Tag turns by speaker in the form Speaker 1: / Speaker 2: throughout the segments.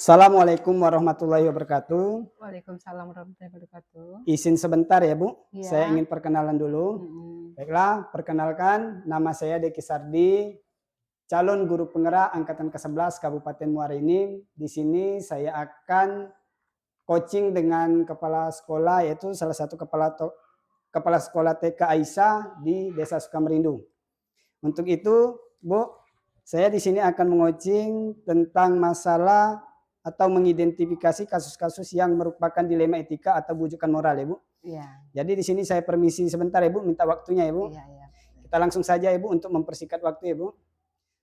Speaker 1: Assalamualaikum warahmatullahi wabarakatuh.
Speaker 2: Waalaikumsalam warahmatullahi wabarakatuh.
Speaker 1: Izin sebentar ya Bu, saya
Speaker 2: Iya,
Speaker 1: ingin perkenalan dulu.
Speaker 2: mhm.
Speaker 1: Baiklah, perkenalkan nama saya Deki Sardi, calon guru penggerak angkatan ke-11 Kabupaten Muara Enim. Di sini saya akan coaching dengan kepala sekolah, yaitu salah satu kepala sekolah TK Aisyah di Desa Sukamerindu. Untuk itu, Bu, saya di sini akan mengoching tentang masalah atau mengidentifikasi kasus-kasus yang merupakan dilema etika atau bujukan moral ya Bu.
Speaker 2: Iya,
Speaker 1: Jadi di sini saya permisi sebentar ya Bu, minta waktunya ya Bu.
Speaker 2: iya, iya.
Speaker 1: Kita langsung saja ya Bu untuk mempersingkat waktu ya Bu.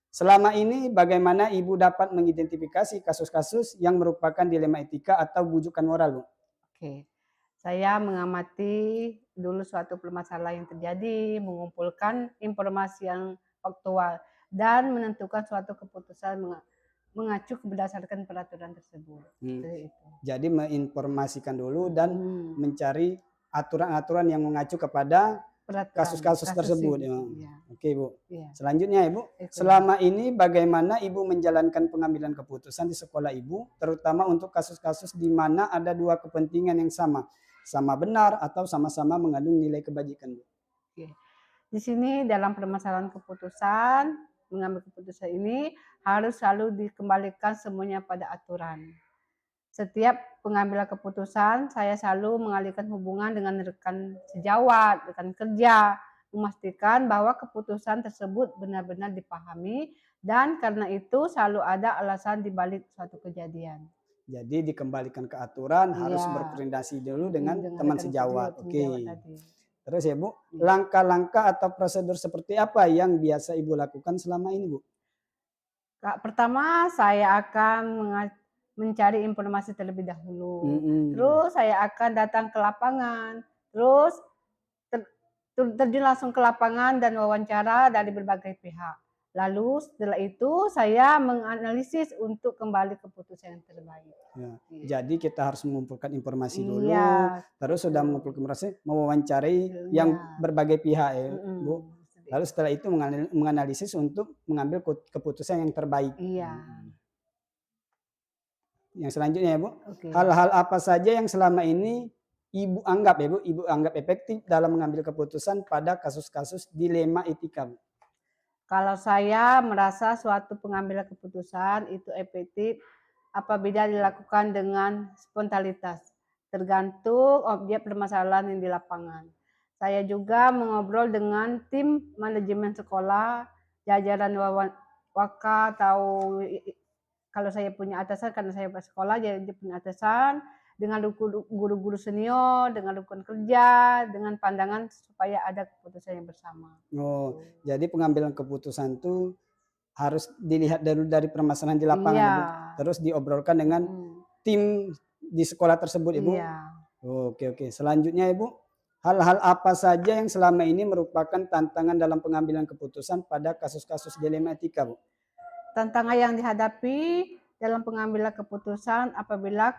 Speaker 1: Selama ini bagaimana Ibu dapat mengidentifikasi kasus-kasus yang merupakan dilema etika atau bujukan moral Bu?
Speaker 2: Oke. Saya mengamati dulu suatu permasalahan yang terjadi, mengumpulkan informasi yang faktual, dan menentukan suatu keputusan mengacu berdasarkan peraturan tersebut.
Speaker 1: Hmm.
Speaker 2: Seperti itu.
Speaker 1: Jadi menginformasikan dulu dan
Speaker 2: Hmm,
Speaker 1: mencari aturan-aturan yang mengacu kepada kasus-kasus
Speaker 2: kasus
Speaker 1: tersebut.
Speaker 2: itu.
Speaker 1: Ya.
Speaker 2: Iya,
Speaker 1: Oke Bu.
Speaker 2: iya.
Speaker 1: Selanjutnya Ibu,
Speaker 2: Itu.
Speaker 1: selama ini bagaimana Ibu menjalankan pengambilan keputusan di sekolah Ibu, terutama untuk kasus-kasus di mana ada dua kepentingan yang sama benar atau sama-sama mengandung nilai kebajikan Bu?
Speaker 2: Oke. Di sini dalam permasalahan keputusan, mengambil keputusan ini harus selalu dikembalikan semuanya pada aturan. Setiap pengambilan keputusan, saya selalu mengalihkan hubungan dengan rekan sejawat, rekan kerja, memastikan bahwa keputusan tersebut benar-benar dipahami dan karena itu selalu ada alasan di balik suatu kejadian.
Speaker 1: Jadi dikembalikan ke aturan harus
Speaker 2: Iya,
Speaker 1: berkoordinasi dulu dengan
Speaker 2: dengan
Speaker 1: teman
Speaker 2: rekan
Speaker 1: sejawat.
Speaker 2: sejawat
Speaker 1: Oke.
Speaker 2: tadi.
Speaker 1: Terus ya Bu,
Speaker 2: Iya.
Speaker 1: langkah-langkah atau prosedur seperti apa yang biasa Ibu lakukan selama ini Bu?
Speaker 2: Kak, pertama saya akan mencari informasi terlebih dahulu.
Speaker 1: Mm-mm.
Speaker 2: Terus saya akan datang ke lapangan. Terus terjun langsung ke lapangan dan wawancara dari berbagai pihak. Lalu setelah itu saya menganalisis untuk kembali keputusan yang terbaik.
Speaker 1: Ya.
Speaker 2: Iya.
Speaker 1: Jadi kita harus mengumpulkan informasi
Speaker 2: Iya,
Speaker 1: dulu, terus sudah
Speaker 2: betul.
Speaker 1: mengumpulkan informasi, mewawancarai yang
Speaker 2: Iya.
Speaker 1: berbagai pihak ya Bu.
Speaker 2: Seperti
Speaker 1: Lalu
Speaker 2: itu.
Speaker 1: setelah itu menganalisis untuk mengambil keputusan yang terbaik.
Speaker 2: Iya.
Speaker 1: Yang selanjutnya ya Bu,
Speaker 2: Oke.
Speaker 1: hal-hal apa saja yang selama ini Ibu anggap ya Bu, Ibu anggap efektif dalam mengambil keputusan pada kasus-kasus dilema etika Bu?
Speaker 2: Kalau saya merasa suatu pengambilan keputusan itu efektif apabila dilakukan dengan spontanitas, tergantung objek permasalahan yang di lapangan. Saya juga mengobrol dengan tim manajemen sekolah, jajaran waka atau kalau saya punya atasan karena saya sekolah jadi punya atasan, dengan guru-guru senior, dengan rekan kerja, dengan pandangan supaya ada keputusan yang bersama.
Speaker 1: Oh,
Speaker 2: Gitu.
Speaker 1: jadi pengambilan keputusan itu harus dilihat dari permasalahan di lapangan ya
Speaker 2: Iya.
Speaker 1: Bu, terus diobrolkan dengan
Speaker 2: Mhm.
Speaker 1: tim di sekolah tersebut ya Bu?
Speaker 2: Iya.
Speaker 1: Oke. Selanjutnya Ibu, hal-hal apa saja yang selama ini merupakan tantangan dalam pengambilan keputusan pada kasus-kasus dilema etika Bu?
Speaker 2: Tantangan yang dihadapi dalam pengambilan keputusan apabila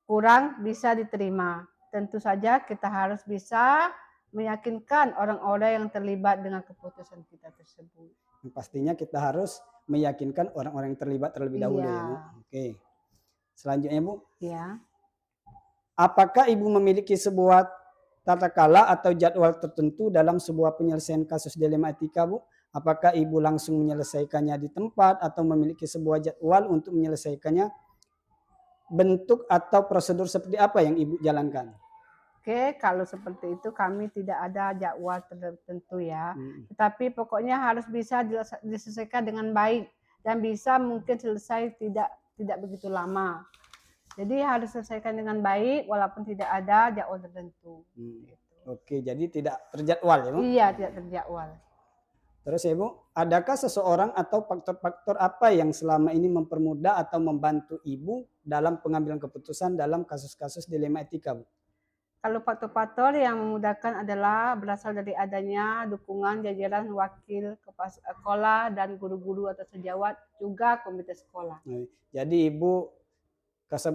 Speaker 2: kurang bisa diterima. Tentu saja kita harus bisa meyakinkan orang-orang yang terlibat dengan keputusan kita tersebut.
Speaker 1: Yang pastinya kita harus meyakinkan orang-orang yang terlibat terlebih dahulu ya Bu?
Speaker 2: Iya.
Speaker 1: Oke. Selanjutnya Bu,
Speaker 2: Ya.
Speaker 1: apakah Ibu memiliki sebuah tata kala atau jadwal tertentu dalam sebuah penyelesaian kasus dilema etika Bu? Apakah Ibu langsung menyelesaikannya di tempat atau memiliki sebuah jadwal untuk menyelesaikannya? Bentuk atau prosedur seperti apa yang Ibu jalankan?
Speaker 2: Oke, kalau seperti itu kami tidak ada jadwal tertentu ya.
Speaker 1: Hmm.
Speaker 2: Tetapi pokoknya harus bisa diselesaikan dengan baik dan bisa mungkin selesai tidak begitu lama. Jadi harus selesaikan dengan baik walaupun tidak ada jadwal tertentu. Gitu.
Speaker 1: Oke, jadi tidak terjadwal ya Bu?
Speaker 2: Iya, tidak terjadwal.
Speaker 1: Terus ya Bu, adakah seseorang atau faktor-faktor apa yang selama ini mempermudah atau membantu Ibu dalam pengambilan keputusan dalam kasus-kasus dilema etika Bu?
Speaker 2: Kalau faktor-faktor yang memudahkan adalah berasal dari adanya dukungan jajaran wakil kepala sekolah dan guru-guru atau sejawat juga komite sekolah.
Speaker 1: Jadi Ibu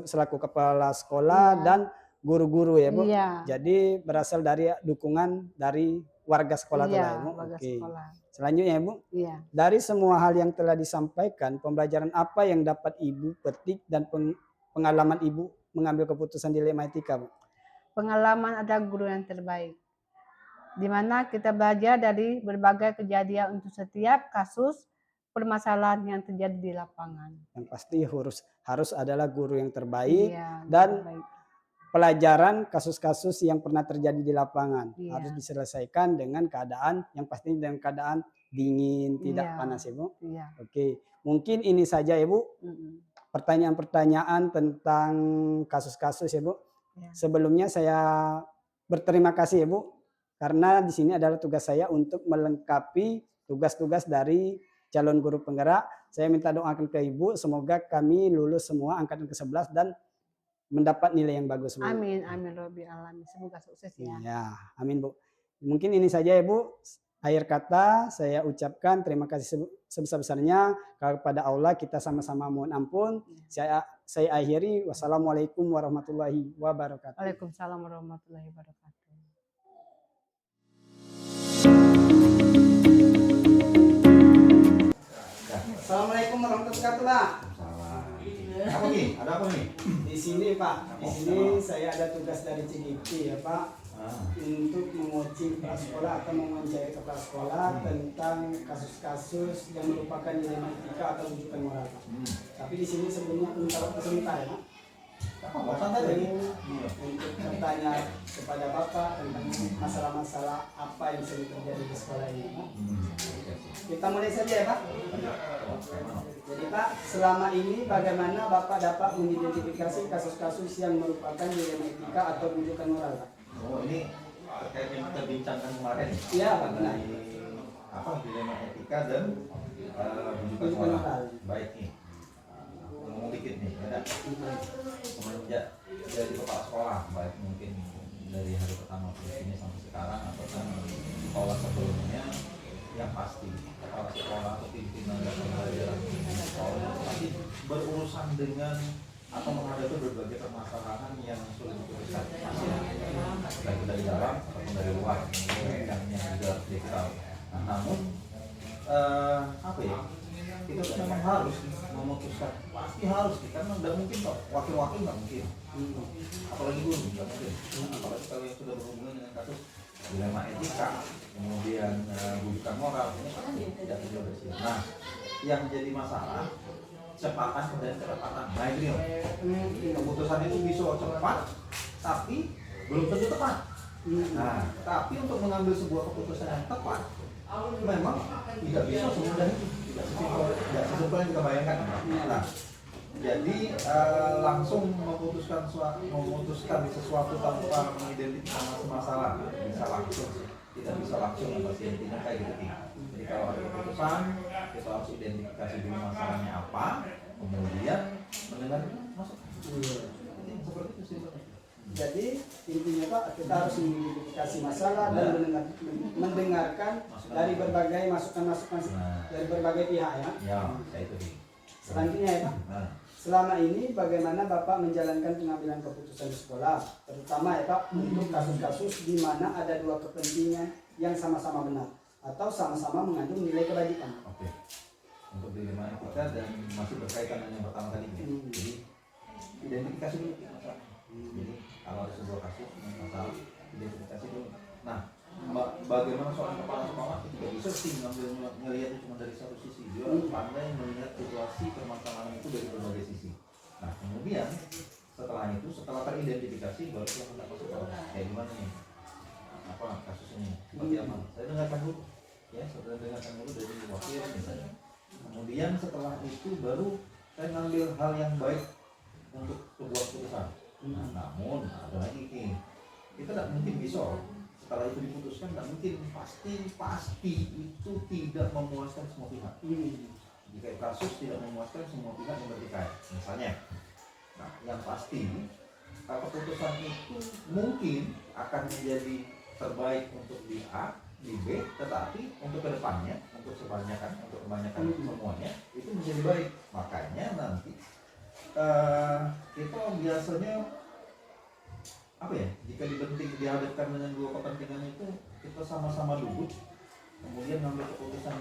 Speaker 1: selaku kepala sekolah dan guru-guru ya Bu?
Speaker 2: Iya.
Speaker 1: Jadi berasal dari dukungan dari warga sekolah
Speaker 2: Iya,
Speaker 1: ya Bu?
Speaker 2: warga
Speaker 1: Oke.
Speaker 2: sekolah.
Speaker 1: Selanjutnya Ibu,
Speaker 2: Iya.
Speaker 1: dari semua hal yang telah disampaikan, pembelajaran apa yang dapat Ibu petik dan pengalaman Ibu mengambil keputusan dilema etika, Bu?
Speaker 2: Pengalaman adalah guru yang terbaik, di mana kita belajar dari berbagai kejadian untuk setiap kasus permasalahan yang terjadi di lapangan.
Speaker 1: Yang pasti harus adalah guru yang terbaik
Speaker 2: Iya,
Speaker 1: dan
Speaker 2: terbaik.
Speaker 1: pelajaran kasus-kasus yang pernah terjadi di lapangan
Speaker 2: Iya.
Speaker 1: harus diselesaikan dengan keadaan yang pasti dengan keadaan dingin, tidak
Speaker 2: Iya.
Speaker 1: panas, Ibu.
Speaker 2: Iya.
Speaker 1: Oke, mungkin ini saja, Ibu. Pertanyaan-pertanyaan tentang kasus-kasus, Ibu.
Speaker 2: Iya.
Speaker 1: Sebelumnya saya berterima kasih, Ibu, karena di sini adalah tugas saya untuk melengkapi tugas-tugas dari calon guru penggerak. Saya minta doakan ke Ibu, semoga kami lulus semua angkatan ke-11 dan mendapat nilai yang bagus, Bu.
Speaker 2: Amin, amin Rabbil alamin. Semoga sukses ya.
Speaker 1: Ya, amin, Bu. Mungkin ini saja ya, Bu. Akhir kata saya ucapkan terima kasih sebesar-besarnya kepada Allah. Kita sama-sama mohon ampun. Saya akhiri. Wassalamualaikum warahmatullahi wabarakatuh.
Speaker 2: Waalaikumsalam warahmatullahi wabarakatuh.
Speaker 1: Assalamualaikum warahmatullahi wabarakatuh, Pak.
Speaker 3: Apa nih? Ada apa nih?
Speaker 1: Di sini, Pak. Di sini saya ada tugas dari CGP ya, Pak. Untuk menguji kepala sekolah atau mewawancarai kepala sekolah tentang kasus-kasus yang merupakan dilema etika atau rujukan moral, Pak. Tapi di sini sebelumnya minta waktu sebentar ya, Pak. Untuk bertanya kepada Bapak tentang masalah-masalah apa yang sering terjadi di sekolah ini, Pak. Kita mulai saja ya, Pak. Jadi Pak, selama ini bagaimana Bapak dapat mengidentifikasi kasus-kasus yang merupakan dilema etika atau rujukan moral, Pak?
Speaker 3: Oh, ini terkait yang kita bincangkan kemarin.
Speaker 1: Iya, Pak, benar.
Speaker 3: Apa dilema etika dan rujukan moral. Baik nih. Ngomong dikit nih, ada. Semenjak jadi kepala sekolah, baik mungkin dari hari pertama ke sini sampai sekarang atau kan sekolah sebelumnya, yang pasti kepala sekolah atau pimpinan dan pembelajaran di sekolah pasti berurusan dengan atau menghadapi berbagai permasalahan yang sulit diputuskan, baik dari dalam ataupun dari luar yang juga harus diketahui. Nah, namun apa ya, kita tuh memang harus memutuskan, pasti harus, karena nggak mungkin kok wakil-wakil nggak mungkin, apalagi guru nggak mungkin, apalagi kalau yang sudah berhubungan dengan kasus dilema etika, kemudian rujukan moral, ini pasti tidak jauh dari sini. Nah, yang jadi masalah kecepatan dan ketepatan. Nah ini loh, keputusan itu bisa cepat, tapi belum tentu tepat. Nah, tapi untuk mengambil sebuah keputusan yang tepat, memang tidak bisa semudah itu, tidak sesimpel yang kita bayangkan. Nah, jadi langsung memutuskan sesuatu tanpa mengidentifikasi masalah bisa langsung, tidak bisa langsung pasti intinya kayak gitu. Jadi kalau ada keputusan, kita harus identifikasi dulu masalahnya apa, kemudian mendengar masukan. Seperti itu sih.
Speaker 1: Jadi intinya Pak, kita harus mengidentifikasi masalah dan mendengarkan dari berbagai masukan-masukan dari berbagai pihak ya.
Speaker 3: Ya, kayak itu.
Speaker 1: Selanjutnya ya Pak. Selama ini bagaimana Bapak menjalankan pengambilan keputusan di sekolah, terutama ya Pak untuk kasus-kasus di mana ada dua kepentingan yang sama-sama benar atau sama-sama mengandung nilai kebajikan.
Speaker 3: Oke. Untuk dilema etika dan masih berkaitan dengan yang pertama tadi. Jadi identifikasi dulu masalah. Jadi kalau ada sebuah kasus masalah, identifikasi dulu. Nah, bagaimana soal kepala sekolah itu tidak bisa sih ngelihat itu cuma dari satu sisi. Dia harus pandai melihat situasi permasalahan itu dari berbagai sisi. Nah, kemudian setelah teridentifikasi baru kita hendak masuk ke kayak gimana nih, apa kasus ini, seperti apa. Saya dengarkan dulu, ya, saya dengarkan dulu dari wakil misalnya. Kemudian setelah itu baru saya ngambil hal yang baik untuk sebuah keputusan. Nah, namun ada lagi nih, kita tidak mungkin bisa setelah itu diputuskan, tidak mungkin pasti itu tidak memuaskan semua pihak. Jika kasus tidak memuaskan semua pihak yang bertikai, misalnya, nah yang pasti keputusan itu mungkin akan menjadi terbaik untuk di A, di B, tetapi untuk kedepannya, untuk kebanyakan semuanya itu menjadi baik. Makanya nanti kita biasanya apa ya, jika dihadapkan dengan dua kepentingan itu, kita sama-sama duduk kemudian ngambil keputusan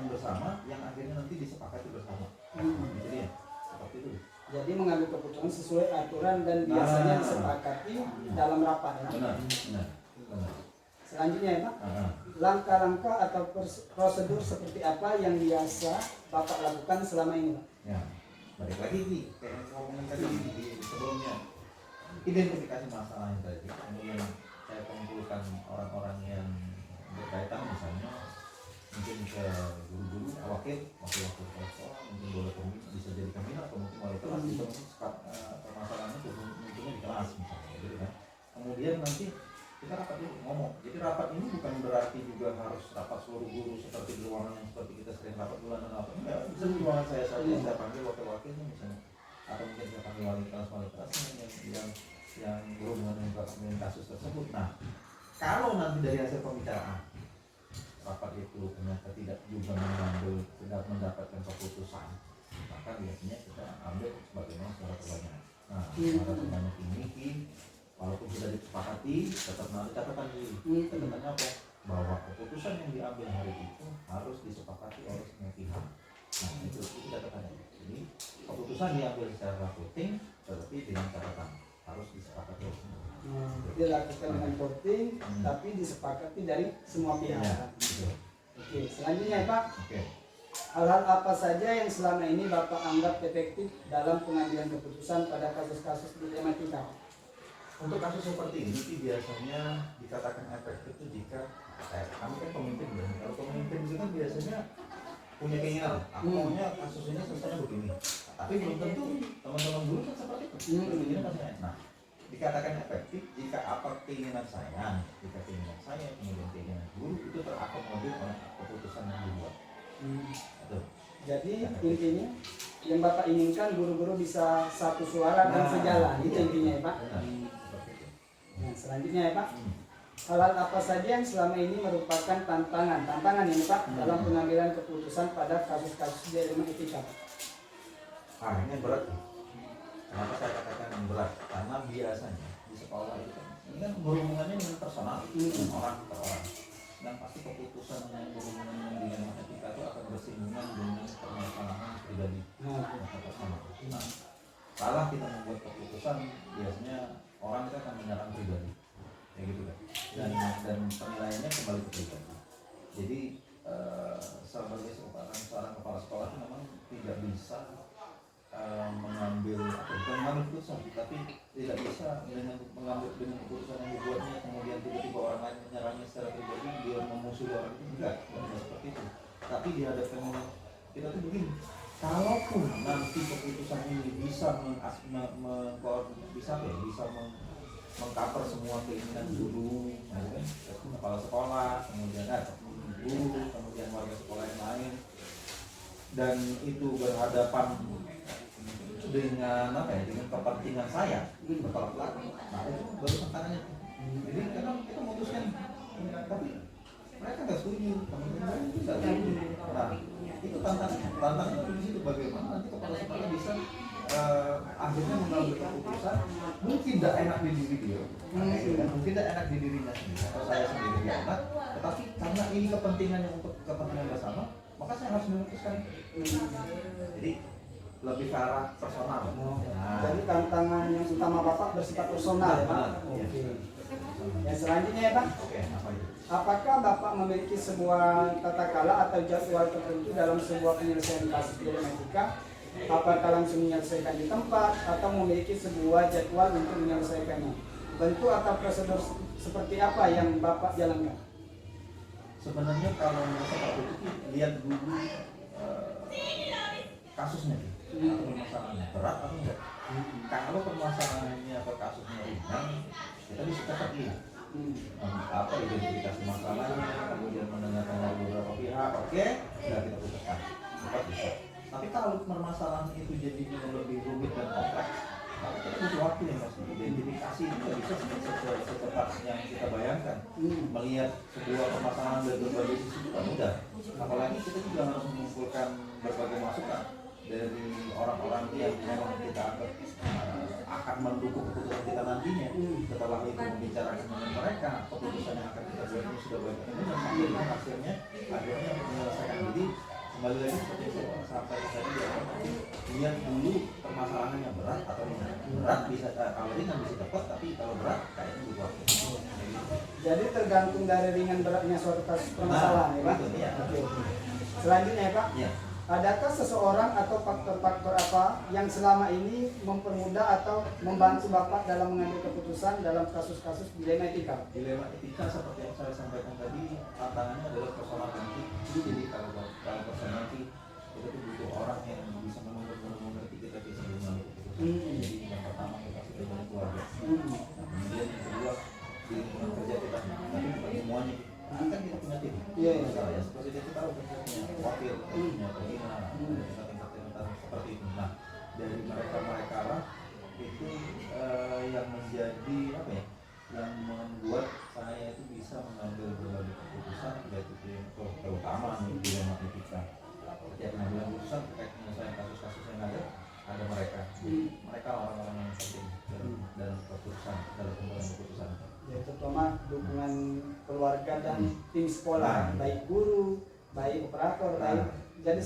Speaker 1: Jadi mengambil keputusan sesuai aturan dan biasanya disepakati dalam rapat. Ya?
Speaker 3: Benar.
Speaker 1: Selanjutnya ya Pak, langkah-langkah atau prosedur seperti apa yang biasa Bapak lakukan selama ini Pak?
Speaker 3: Ya, balik lagi nih, kayak yang ngomongin tadi di sebelumnya, identifikasi masalah yang tadi, kemudian saya kumpulkan orang-orang yang berkaitan, misalnya mungkin ke guru-guru, wakil kepala sekolah, mungkin boleh bisa jadi pembina atau mungkin wali kelas, bisa permasalahannya munculnya di kelas misalnya, gitu kan. Kemudian nanti kita rapat dulu ngomong. Jadi rapat ini bukan berarti juga harus rapat seluruh guru seperti di ruangan yang seperti kita sering rapat bulanan apa enggak, bisa di ruangan saya saja, saya panggil wakil-wakilnya misalnya, atau mungkin saya panggil wali kelas yang berhubungan dengan kasus tersebut. Nah, kalau nanti dari hasil pembicaraan rapat itu ternyata tidak juga mendapatkan keputusan, maka biasanya kita ambil sebagaimana suara terbanyak. Nah, suara terbanyak ini walaupun sudah disepakati, tetap nanti catatan dulu. Catatannya apa? Bahwa keputusan yang diambil hari itu harus disepakati oleh semua pihak. Nah, itu catatannya. Jadi keputusan diambil secara voting, tetapi dengan catatan harus disepakati oleh semua.
Speaker 1: Dilakukan dengan voting, tapi disepakati dari semua pihak.
Speaker 3: Ya,
Speaker 1: Oke, selanjutnya Pak.
Speaker 3: Oke.
Speaker 1: Hal-hal apa saja yang selama ini Bapak anggap efektif dalam pengambilan keputusan pada kasus-kasus dilematika?
Speaker 3: Untuk kasus seperti ini sih biasanya dikatakan efektif itu jika kami kan pemimpin ya. Kalau pemimpin itu kan biasanya punya keinginan, aku maunya kasus ini selesainya begini. Tapi belum tentu teman-teman dulu kan seperti itu. Nah, dikatakan efektif jika apa keinginan saya, kemudian keinginan guru itu terakomodir oleh keputusan yang dibuat.
Speaker 1: Jadi intinya yang Bapak inginkan guru-guru bisa satu suara dan sejalan, itu intinya ya Pak. Nah, selanjutnya ya Pak, hal-hal apa saja yang selama ini merupakan tantangan ini Pak dalam pengambilan keputusan pada kasus-kasus dilematika Pak?
Speaker 3: Ini berat. Kenapa saya katakan yang berat? Karena biasanya di sekolah itu ini kan berhubungannya dengan personal, dengan orang per orang. Dan pasti keputusan yang berhubungan dengan etika itu akan bersinggungan dengan permasalahan pribadi. Nah, salah kita membuat keputusan biasanya orang itu akan menyerang pribadi, kayak gitu kan. Dan penilaiannya kembali ke pribadi. Jadi sebagai seorang kepala sekolah itu memang tidak bisa mengambil keputusan, tapi tidak bisa mengambil dengan keputusan yang dibuatnya kemudian tiba-tiba orang lain menyerangnya secara pribadi, dia memusuhi orang itu, enggak seperti itu. Tapi dihadapkan kita tuh begini, kalaupun nanti keputusan ini bisa mengcover semua keinginan guru, kepala sekolah, kemudian guru, kemudian warga sekolah yang lain, dan itu berhadapan dengan dengan kepentingan saya, kepala pelaku, nah itu baru tantangannya. Jadi karena kita memutuskan, tapi mereka nggak setuju, teman-teman itu nggak setuju. Nah itu tantangannya di situ, bagaimana nanti kepala sekolah bisa akhirnya mengambil keputusan mungkin tidak enak di diri dia, mungkin tidak enak di dirinya sendiri atau saya sendiri yang enak, tetapi karena ini kepentingannya untuk kepentingan bersama, maka saya harus memutuskan. Jadi lebih ke arah personal.
Speaker 1: Jadi tantangan yang utama Bapak bersifat personal ya Pak? Oke. Yang selanjutnya ya Pak,
Speaker 3: Apa itu?
Speaker 1: apakah Bapak memiliki sebuah tata kala atau jadwal tertentu dalam sebuah penyelesaian kasus dilematika? Apakah langsung menyelesaikan di tempat atau memiliki sebuah jadwal untuk menyelesaikannya? Bentuk atau prosedur seperti apa yang Bapak jalankan?
Speaker 3: Sebenarnya kalau seperti itu lihat dulu kasusnya, atau permasalahannya berat atau enggak. Kalau permasalahannya atau kasusnya ringan, kita bisa cepat lihat apa identifikasi masalahnya, kemudian mendengarkan dari beberapa pihak, oke, sudah kita putuskan, cepat bisa. Tapi kalau permasalahan itu jadinya lebih rumit dan kompleks, maka kita butuh waktu yang pasti. Identifikasi itu nggak bisa secepat yang kita bayangkan. Melihat sebuah permasalahan dari berbagai sisi itu kan mudah. Apalagi kita juga harus mengumpulkan berbagai masukan dari orang-orang yang memang kita anggap akan mendukung keputusan kita nantinya. Setelah itu membicarakan dengan mereka, keputusan yang akan kita buat ini sudah baik dan sampai hasilnya akhirnya menyelesaikan. Jadi kembali lagi seperti yang saya sampaikan tadi, lihat dulu permasalahannya berat bisa, kalau ringan bisa cepat, tapi kalau berat kayaknya butuh waktu.
Speaker 1: Jadi tergantung dari ringan beratnya suatu kasus permasalahan ya Pak?
Speaker 3: Betul, iya.
Speaker 1: Oke. Selanjutnya ya Pak,
Speaker 3: Iya.
Speaker 1: adakah seseorang atau faktor-faktor apa yang selama ini mempermudah atau membantu Bapak dalam mengambil keputusan dalam kasus-kasus dilema etika?
Speaker 3: Dilema etika seperti yang saya sampaikan tadi, tantangannya adalah persoalan nanti. Jadi kalau persoalan nanti itu tuh butuh orang yang bisa mengerti kita sebelum mengambil keputusan. Jadi yang pertama kita sudah banyak keluarga. Nah, kemudian yang kedua di lingkungan kerja kita, tapi bukan semuanya. Kan kita punya tim.
Speaker 1: Iya.
Speaker 3: Ya seperti itu kita tahu punya wakil, punya pembina, kita tingkat seperti itu. Nah dari mereka lah itu yang menjadi apa ya, yang membuat saya itu bisa mengambil berbagai keputusan, baik itu yang terutama di dilema etika. Setiap mengambil keputusan terkait penyelesaian kasus-kasus yang ada mereka. Mereka orang-orang yang penting dalam keputusan, dalam pembuatan keputusan.
Speaker 1: Ya, terutama dukungan keluarga dan tim sekolah, baik guru, baik operator, baik jadi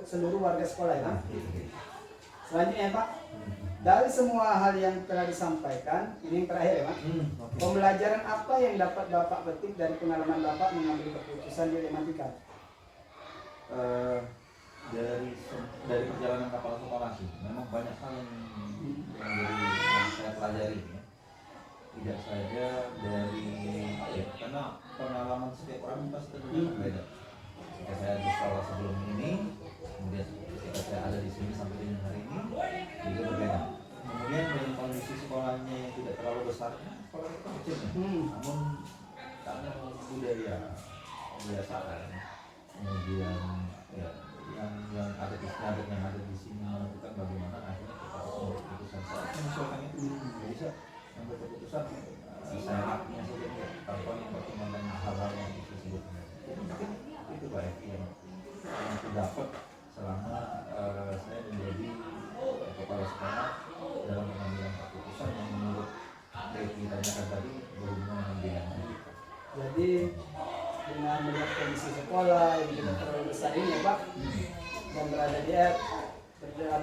Speaker 1: seluruh warga sekolah ya. Selanjutnya Pak, dari semua hal yang telah disampaikan, ini yang terakhir ya Pak. Pembelajaran apa yang dapat Bapak petik dari pengalaman Bapak mengambil keputusan dilema etika?
Speaker 3: Dari perjalanan kapal sekolah sih, memang banyak hal yang saya pelajari ya. Tidak saja dari karena pengalaman setiap orang pasti berbeda. Ketika saya di sekolah sebelum ini, kemudian ketika saya ada di sini sampai dengan hari ini, juga berbeda. Kemudian dengan kondisi sekolahnya yang tidak terlalu besar, sekolah itu kecil ya. Namun karena budaya kebiasaan, kemudian ya, yang ada di sini, yang ada di sini menentukan bagaimana akhirnya kita harus membuat keputusan. Saya menyesuaikan itu, bisa membuat keputusan saya haknya saja tanpa mempertimbangkan hal-hal yang disebut. Jadi mungkin itu Pak yang saya dapat selama saya menjadi kepala sekolah dalam pengambilan keputusan yang menurut ditanyakan tadi berhubungan dengan dilema etika.
Speaker 1: Jadi dengan melihat kondisi sekolah yang tidak terlalu besar ini ya Pak, dan berada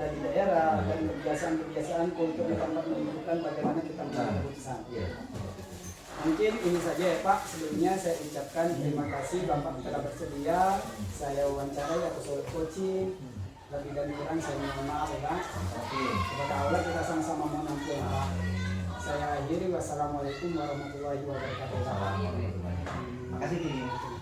Speaker 1: di daerah dan kebiasaan-kebiasaan kultur di tempat menunjukkan bagaimana kita mengambil keputusan. Mungkin ini saja ya Pak. Sebelumnya saya ucapkan terima kasih Bapak telah bersedia saya wawancarai atau soal coaching. Lebih dan kurang saya mohon maaf ya Pak. Kepada Allah kita sama-sama mohon ampun Pak. Saya akhiri, wassalamualaikum warahmatullahi wabarakatuh.
Speaker 3: Terima kasih.